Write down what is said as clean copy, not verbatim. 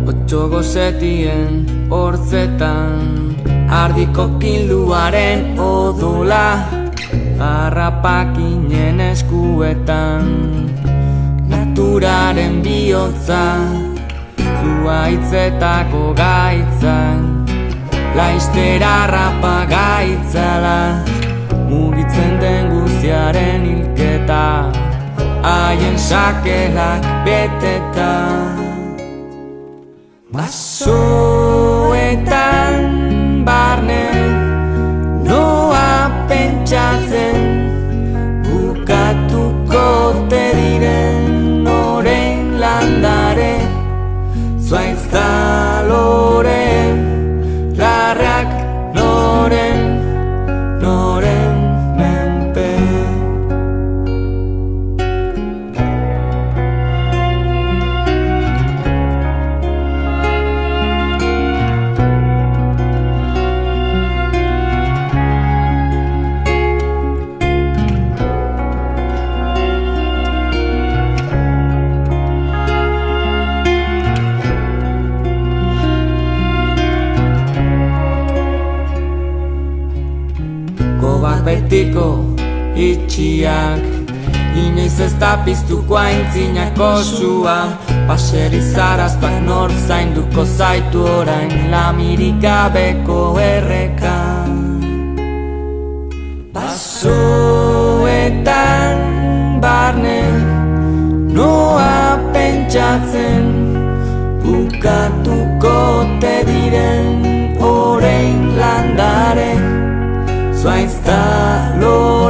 Otxogo setien hortzetan, ardiko kilduaren odola, harrapakinen eskuetan, naturaren bihotza, zuaitzetako gaitzan, laiztera harrapagaitzala, mugitzen den guztiaren hilketa, haien sakelak beteta. Basoetan barne noa pentsatzen, bukatuko te diren orain landare, zuaitza loren, larrak noren menpe. Betiko itxiak, inoiz ez da piztuko aintzinako sua, paserizaraztuak nor zainduko zaitu orain lamirik gabeko erreka. Basoetan barne noa pentsatzen, bukatuko te diren orain landare, zuaitza lo